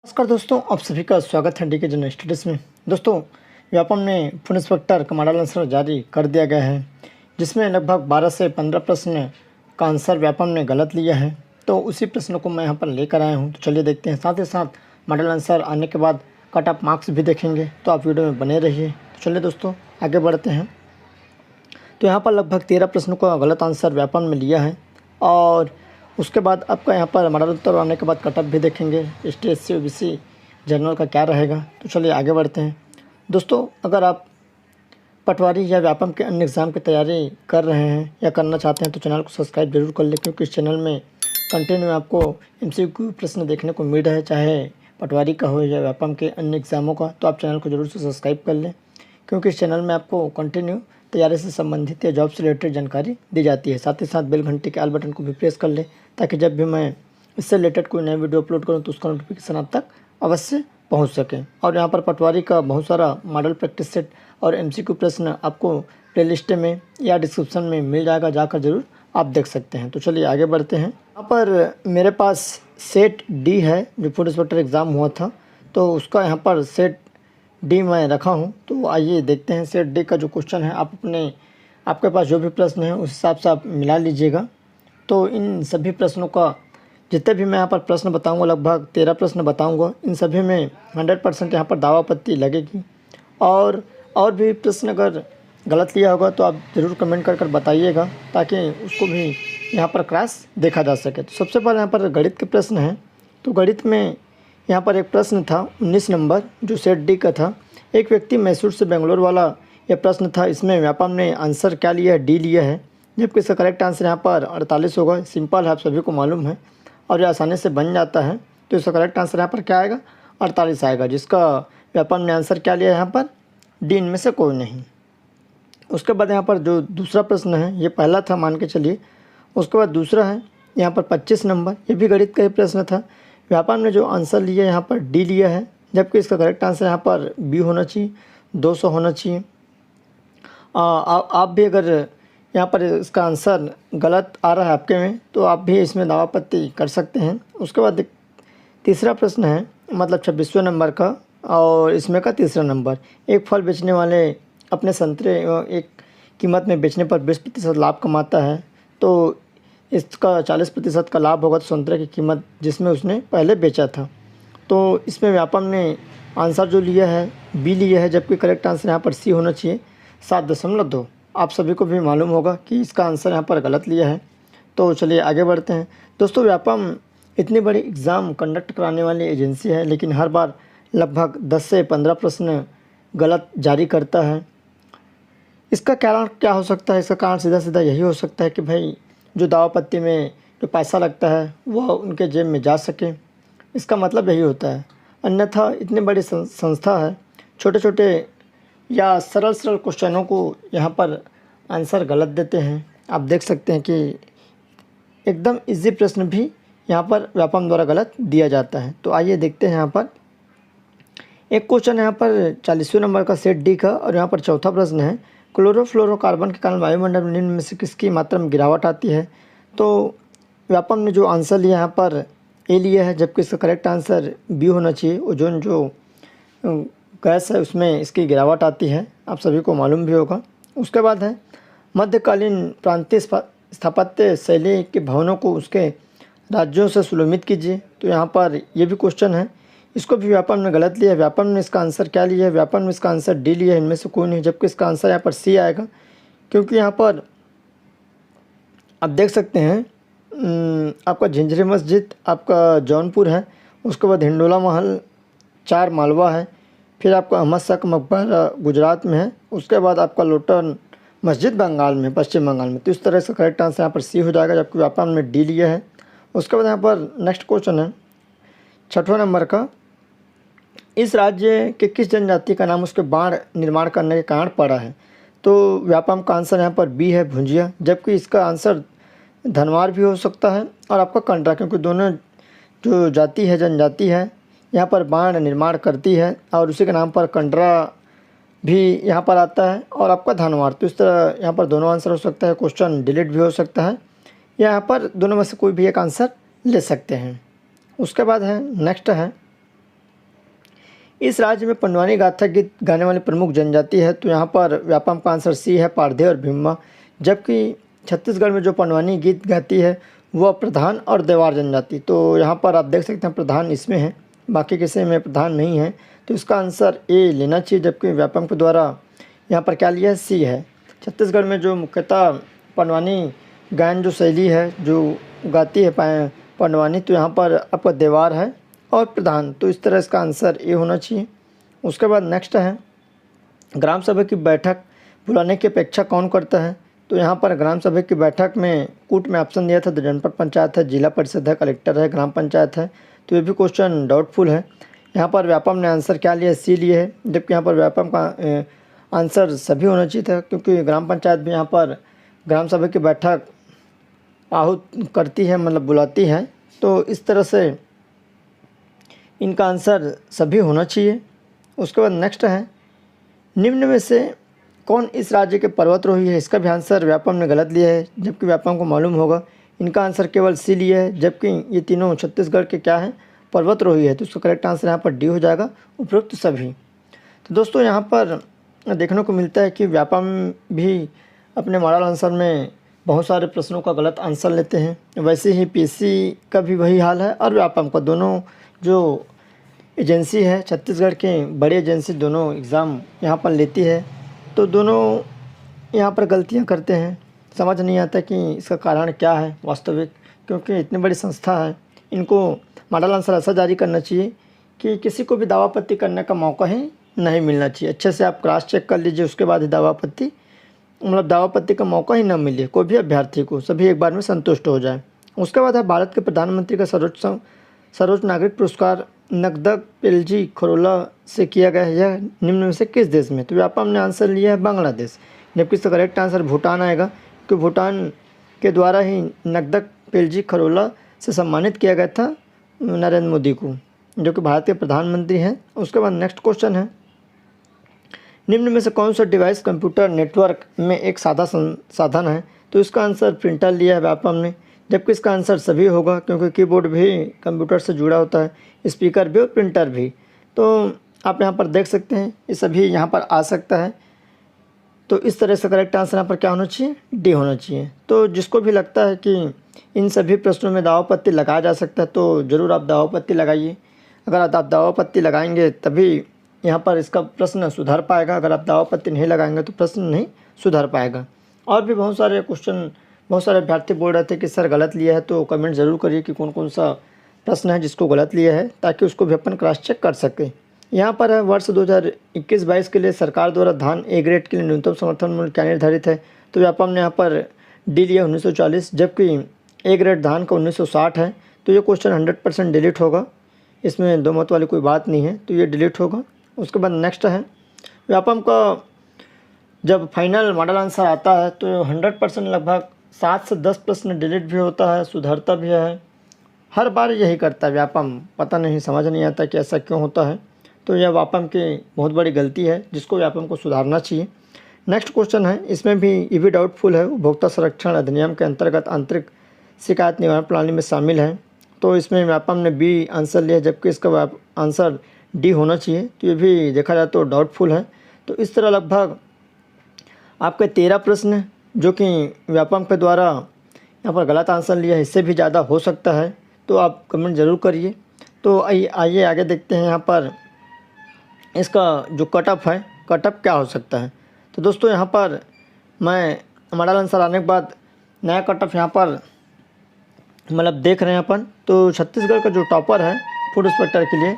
नमस्कार दोस्तों, आप सभी का स्वागत है डीके जनरल स्टडीज़ में। दोस्तों, व्यापम में पुलिस इंस्पेक्टर का मॉडल आंसर जारी कर दिया गया है, जिसमें लगभग 12 से 15 प्रश्न का आंसर व्यापम ने गलत लिया है। तो उसी प्रश्न को मैं यहाँ पर लेकर आया हूँ। तो चलिए देखते हैं। साथ ही साथ मॉडल आंसर आने के बाद कट ऑफ मार्क्स भी देखेंगे, तो आप वीडियो में बने रहिए। तो चलिए दोस्तों, आगे बढ़ते हैं। तो यहाँ पर लगभग 13 प्रश्नों का गलत आंसर व्यापम में लिया है, और उसके बाद आपका यहाँ पर मॉडल उत्तर आने के बाद कटअप भी देखेंगे ST/SC OBC जनरल का क्या रहेगा। तो चलिए आगे बढ़ते हैं। दोस्तों, अगर आप पटवारी या व्यापम के अन्य एग्ज़ाम की तैयारी कर रहे हैं या करना चाहते हैं तो चैनल को सब्सक्राइब जरूर कर लें, क्योंकि इस चैनल में कंटिन्यू आपको MCQ प्रश्न देखने को मिल रहा है, चाहे पटवारी का हो या व्यापम के अन्य एग्ज़ामों का। तो आप चैनल को जरूर से सब्सक्राइब कर लें, क्योंकि इस चैनल में आपको कंटिन्यू तैयारी से संबंधित या जॉब से रिलेटेड जानकारी दी जाती है। साथ ही साथ बेल घंटी के ऑल बटन को भी प्रेस कर लें, ताकि जब भी मैं इससे रिलेटेड कोई नई वीडियो अपलोड करूं तो उसका नोटिफिकेशन आप तक अवश्य पहुंच सके। और यहां पर पटवारी का बहुत सारा मॉडल प्रैक्टिस सेट और MCQ प्रश्न आपको प्लेलिस्ट में या डिस्क्रिप्शन में मिल जाएगा, जाकर ज़रूर आप देख सकते हैं। तो चलिए आगे बढ़ते हैं। यहाँ पर मेरे पास सेट D है, जो फूड इंस्पेक्टर एग्ज़ाम हुआ था, तो उसका यहाँ पर सेट D मैं रखा हूँ। तो आइए देखते हैं सेट D का जो क्वेश्चन है। आपके पास जो भी प्रश्न है उस हिसाब से आप मिला लीजिएगा। तो इन सभी प्रश्नों का जितने भी मैं यहाँ पर प्रश्न बताऊंगा, लगभग 13 प्रश्न बताऊंगा, इन सभी में 100% यहाँ पर दावा आपत्ति लगेगी। और भी प्रश्न अगर गलत लिया होगा तो आप ज़रूर कमेंट कर बताइएगा, ताकि उसको भी यहाँ पर क्रॉस देखा जा सके। तो सबसे पहले यहाँ पर गणित के प्रश्न हैं। तो गणित में यहाँ पर एक प्रश्न था 19 नंबर, जो सेट D का था। एक व्यक्ति मैसूर से बेंगलोर वाला यह प्रश्न था। इसमें व्यापम ने आंसर क्या लिया है? D लिया है, जबकि इसका करेक्ट आंसर यहाँ पर 48 होगा। सिंपल है, आप सभी को मालूम है और ये आसानी से बन जाता है। तो इसका करेक्ट आंसर यहाँ पर क्या आएगा? 48 आएगा, जिसका व्यापम ने आंसर क्या लिया है यहाँ पर? D, इनमें से कोई नहीं। उसके बाद यहाँ पर जो दूसरा प्रश्न है, ये पहला था मान के चलिए। उसके बाद दूसरा है यहाँ पर 25 नंबर, ये भी गणित का ही प्रश्न था। व्यापम ने जो आंसर लिया यहाँ पर D लिया है, जबकि इसका करेक्ट आंसर यहाँ पर B होना चाहिए, 200 होना चाहिए। आप भी अगर यहाँ पर इसका आंसर गलत आ रहा है आपके में, तो आप भी इसमें दावा आपत्ति कर सकते हैं। उसके बाद तीसरा प्रश्न है, मतलब 26वें नंबर का, और इसमें का तीसरा नंबर। एक फल बेचने वाले अपने संतरे एक कीमत में बेचने पर 20% लाभ कमाता है, तो इसका 40% का लाभ होगा। तो संतरे की कीमत जिसमें उसने पहले बेचा था। तो इसमें व्यापम ने आंसर जो लिया है B लिया है, जबकि करेक्ट आंसर यहाँ पर C होना चाहिए, 7.2। आप सभी को भी मालूम होगा कि इसका आंसर यहाँ पर गलत लिया है। तो चलिए आगे बढ़ते हैं। दोस्तों, व्यापम इतनी बड़ी एग्ज़ाम कंडक्ट कराने वाली एजेंसी है, लेकिन हर बार लगभग 10 से 15 प्रश्न गलत जारी करता है। इसका कारण क्या हो सकता है? इसका कारण सीधा सीधा यही हो सकता है कि भाई जो दावापत्ती में जो पैसा लगता है वह उनके जेब में जा सके। इसका मतलब यही होता है। अन्यथा इतनी बड़ी संस्था है, छोटे छोटे या सरल क्वेश्चनों को यहाँ पर आंसर गलत देते हैं। आप देख सकते हैं कि एकदम इजी प्रश्न भी यहाँ पर व्यापम द्वारा गलत दिया जाता है। तो आइए देखते हैं। यहाँ पर एक क्वेश्चन यहाँ पर 40वें नंबर का सेट D का, और यहाँ पर चौथा प्रश्न है, क्लोरोफ्लोरोकार्बन के कारण वायुमंडल में निम्न में से किसकी मात्रा में गिरावट आती है? तो व्यापम ने जो आंसर लिया यहाँ पर A लिया है, जबकि इसका करेक्ट आंसर B होना चाहिए। ओजोन जो गैस है उसमें इसकी गिरावट आती है, आप सभी को मालूम भी होगा। उसके बाद है मध्यकालीन प्रांतीय स्थापत्य शैली के भवनों को उसके राज्यों से सुलभित कीजिए। तो यहाँ पर ये भी क्वेश्चन है, इसको भी व्यापम ने गलत लिया है। व्यापम ने इसका आंसर क्या लिया है? व्यापम ने इसका आंसर D लिया है, इनमें से कोई नहीं, जबकि इसका आंसर यहाँ पर C आएगा। क्योंकि यहाँ पर आप देख सकते हैं आपका झंझरी मस्जिद आपका जौनपुर है, उसके बाद हिंडोला महल 4 मालवा है, फिर आपका अहमद शाह का मकबरा गुजरात में है, उसके बाद आपका लोटन मस्जिद बंगाल में, पश्चिम बंगाल में। तो इस तरह से करेक्ट आंसर यहाँ पर C हो जाएगा, जबकि व्यापम ने D लिया है। उसके बाद यहाँ पर नेक्स्ट क्वेश्चन है 6वां नंबर का, इस राज्य के किस जनजाति का नाम उसके बाढ़ निर्माण करने के कारण पड़ा है? तो व्यापम का आंसर यहाँ पर B है, भुंजिया, जबकि इसका आंसर धनवार भी हो सकता है और आपका कंडरा, क्योंकि दोनों जो जाति है, जनजाति है, यहाँ पर बाढ़ निर्माण करती है, और उसी के नाम पर कंडरा भी यहाँ पर आता है, और आपका धनवार। तो इस तरह यहाँ पर दोनों आंसर हो सकता है। क्वेश्चन डिलीट भी हो सकता है, यहाँ पर दोनों में से कोई भी एक आंसर ले सकते हैं। उसके बाद है नेक्स्ट है इस राज्य में पंडवानी गाथा गीत गाने वाली प्रमुख जनजाति है, तो यहाँ पर व्यापम का आंसर सी है, पारधे और भीमा। जबकि छत्तीसगढ़ में जो पंडवानी गीत गाती है वह प्रधान और देवार जनजाति। तो यहाँ पर आप देख सकते हैं प्रधान इसमें है, बाकी किसी में प्रधान नहीं है, तो इसका आंसर ए लेना चाहिए। जबकि व्यापम के द्वारा यहाँ पर क्या लिया है, सी है। छत्तीसगढ़ में जो मुख्यतः पंडवानी गायन जो शैली है जो गाती है पंडवानी, तो यहाँ पर आपका देवार है और प्रधान, तो इस तरह इसका आंसर ए होना चाहिए। उसके बाद नेक्स्ट है, ग्राम सभा की बैठक बुलाने की अपेक्षा कौन करता है? तो यहाँ पर ग्राम सभा की बैठक में कूट में ऑप्शन दिया था, तो जनपद पंचायत है, जिला परिषद है, कलेक्टर है, ग्राम पंचायत है, तो ये भी क्वेश्चन डाउटफुल है। यहाँ पर व्यापम ने आंसर क्या लिया, सी लिए है। जबकि यहाँ पर व्यापम का आंसर सभी होना चाहिए था, क्योंकि ग्राम पंचायत भी यहाँ पर ग्राम सभा की बैठक आहूत करती है, मतलब बुलाती है, तो इस तरह से इनका आंसर सभी होना चाहिए। उसके बाद नेक्स्ट है, निम्न में से कौन इस राज्य के पर्वतरोही है? इसका भी आंसर व्यापम ने गलत लिया है, जबकि व्यापम को मालूम होगा। इनका आंसर केवल सी लिया है, जबकि ये तीनों छत्तीसगढ़ के क्या है, पर्वतरोही है, तो इसका करेक्ट आंसर यहाँ पर डी हो जाएगा, उपरोक्त सभी। तो दोस्तों यहाँ पर देखने को मिलता है कि व्यापम भी अपने मॉडल आंसर में बहुत सारे प्रश्नों का गलत आंसर लेते हैं। वैसे ही पीसी का भी वही हाल है, और व्यापम का, दोनों जो एजेंसी है छत्तीसगढ़ के बड़ी एजेंसी दोनों एग्ज़ाम यहाँ पर लेती है, तो दोनों यहाँ पर गलतियाँ करते हैं। समझ नहीं आता कि इसका कारण क्या है वास्तविक, क्योंकि इतनी बड़ी संस्था है, इनको मॉडल आंसर ऐसा जारी करना चाहिए कि किसी को भी दावापत्ती करने का मौका ही नहीं मिलना चाहिए। अच्छे से आप क्रॉस चेक कर लीजिए, उसके बाद ही दावापत्ती, मतलब दावापत्ती का मौका ही ना मिले कोई भी अभ्यर्थी को, सभी एक बार में संतुष्ट हो जाए। उसके बाद है, भारत के प्रधानमंत्री का सर्वोच्च नागरिक पुरस्कार नगदक पिलजी खरोला से किया गया है, यह निम्न में से किस देश में? तो व्यापम ने आंसर लिया है बांग्लादेश, जबकि इसका करेक्ट आंसर भूटान आएगा, क्योंकि भूटान के द्वारा ही नगदक पिलजी खरोला से सम्मानित किया गया था नरेंद्र मोदी को, जो कि भारत के प्रधानमंत्री हैं। उसके बाद नेक्स्ट क्वेश्चन है, निम्न में से कौन सा डिवाइस कंप्यूटर नेटवर्क में एक साधा साधन है? तो इसका आंसर प्रिंटर लिया है व्यापम ने, जबकि इसका आंसर सभी होगा, क्योंकि कीबोर्ड भी कंप्यूटर से जुड़ा होता है, स्पीकर भी और प्रिंटर भी। तो आप यहाँ पर देख सकते हैं ये सभी यहाँ पर आ सकता है, तो इस तरह से करेक्ट आंसर यहाँ पर क्या होना चाहिए, डी होना चाहिए। तो जिसको भी लगता है कि इन सभी प्रश्नों में दावापत्ती लगाया जा सकता है, तो ज़रूर आप दावापत्ती लगाइए। अगर आप दावापत्ती लगाएंगे तभी यहाँ पर इसका प्रश्न सुधर पाएगा, अगर आप दावापत्ती नहीं लगाएंगे तो प्रश्न नहीं सुधर पाएगा। और भी बहुत सारे क्वेश्चन बहुत सारे अभ्यर्थी बोल रहे थे कि सर गलत लिया है, तो कमेंट ज़रूर करिए कि कौन कौन सा प्रश्न है जिसको गलत लिया है, ताकि उसको भी अपन क्रॉस चेक कर सकें। यहाँ पर है, वर्ष 2021-22 के लिए सरकार द्वारा धान ए ग्रेड के लिए न्यूनतम समर्थन मूल्य क्या निर्धारित है? तो व्यापम ने यहाँ पर डी लिया 1940, जबकि ए ग्रेड धान का 1960 है, तो ये क्वेश्चन 100% डिलीट होगा, इसमें दो मत वाली कोई बात नहीं है, तो ये डिलीट होगा। उसके बाद नेक्स्ट है, व्यापम का जब फाइनल मॉडल आंसर आता है तो 100% लगभग 7 से 10 प्रश्न डिलीट भी होता है, सुधरता भी है, हर बार यही करता है व्यापम, पता नहीं समझ नहीं आता कि ऐसा क्यों होता है। तो यह व्यापम की बहुत बड़ी गलती है, जिसको व्यापम को सुधारना चाहिए। नेक्स्ट क्वेश्चन है, इसमें भी ये भी डाउटफुल है, उपभोक्ता संरक्षण अधिनियम के अंतर्गत आंतरिक शिकायत निवारण प्रणाली में शामिल है, तो इसमें व्यापम ने बी आंसर लिया, जबकि इसका आंसर डी होना चाहिए, तो ये भी देखा जाए तो डाउटफुल है। तो इस तरह लगभग आपके 13 प्रश्न जो कि व्यापम के द्वारा यहाँ पर गलत आंसर लिया है, इससे भी ज़्यादा हो सकता है, तो आप कमेंट ज़रूर करिए। तो आइए आगे देखते हैं यहाँ पर इसका जो कट ऑफ है, कट ऑफ क्या हो सकता है। तो दोस्तों यहाँ पर मैं मॉडल आंसर आने के बाद नया कट ऑफ यहाँ पर मतलब देख रहे हैं अपन, तो छत्तीसगढ़ का जो टॉपर है फूड इंस्पेक्टर के लिए,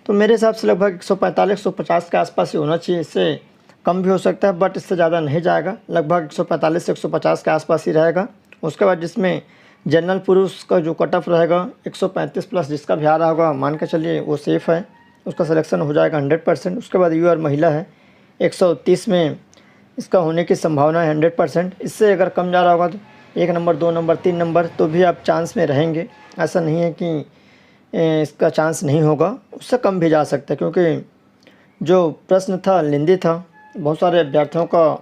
तो मेरे हिसाब से लगभग 145-150 के आसपास ही होना चाहिए, इससे कम भी हो सकता है, बट इससे ज़्यादा नहीं जाएगा, लगभग 145 से 150 के आसपास ही रहेगा। उसके बाद जिसमें जनरल पुरुष का जो कट ऑफ रहेगा 135 प्लस, जिसका भी आ रहा होगा मान के चलिए वो सेफ़ है, उसका सिलेक्शन हो जाएगा 100%। उसके बाद यू और महिला है 130 में इसका होने की संभावना है 100%। इससे अगर कम जा रहा होगा तो 1 नंबर 2 नंबर 3 नंबर तो भी आप चांस में रहेंगे, ऐसा नहीं है कि इसका चांस नहीं होगा, उससे कम भी जा सकता है, क्योंकि जो प्रश्न था लेंदी था, बहुत सारे अभ्यर्थियों का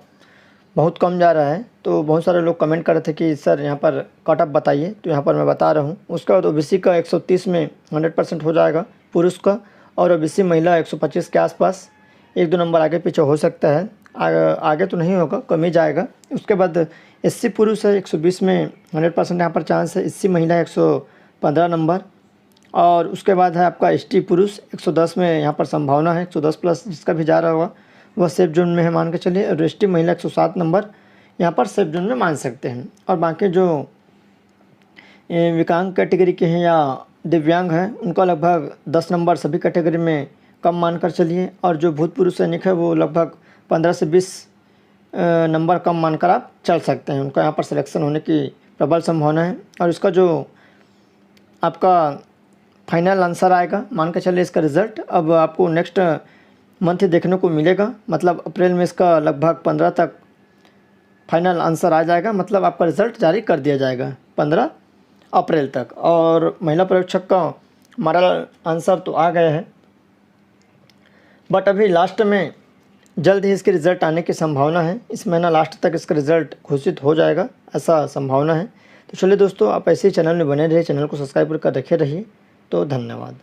बहुत कम जा रहा है, तो बहुत सारे लोग कमेंट कर रहे थे कि सर यहाँ पर कट ऑफ बताइए, तो यहाँ पर मैं बता रहा हूँ। उसके बाद ओबीसी का 130 में 100% हो जाएगा पुरुष का, और ओबीसी महिला 125 के आसपास, 1-2 नंबर आगे पीछे हो सकता है, आगे तो नहीं होगा, कम ही जाएगा। उसके बाद एससी पुरुष है 120 में 100% यहाँ पर चांस है, एससी महिला 115 नंबर, और उसके बाद है आपका एसटी पुरुष 110 में यहाँ पर संभावना है, 110 प्लस जिसका भी जा रहा होगा वह सेफ जोन में है मान के चलिए। और एसटी महिला 107 नंबर यहाँ पर सेफ जोन में मान सकते हैं। और बाकी जो विकलांग कैटेगरी के हैं या दिव्यांग हैं उनका लगभग 10 नंबर सभी कैटेगरी में कम मानकर चलिए, और जो भूतपूर्व सैनिक है वो लगभग 15 से 20 नंबर कम मानकर आप चल सकते हैं, उनका यहाँ पर सिलेक्शन होने की प्रबल संभावना है। और इसका जो आपका फाइनल आंसर आएगा मान के चलिए, इसका रिज़ल्ट अब आपको नेक्स्ट मंथ ही देखने को मिलेगा, मतलब अप्रैल में इसका लगभग 15 तक फाइनल आंसर आ जाएगा, मतलब आपका रिज़ल्ट जारी कर दिया जाएगा 15 अप्रैल तक। और महिला परीक्षक का हमारा आंसर तो आ गया है, बट अभी लास्ट में जल्द ही इसके रिज़ल्ट आने की संभावना है, इस महीना लास्ट तक इसका रिज़ल्ट घोषित हो जाएगा ऐसा संभावना है। तो चलिए दोस्तों, आप ऐसे ही चैनल में बने रहिए, चैनल को सब्सक्राइब कर रखे रहिए। तो धन्यवाद।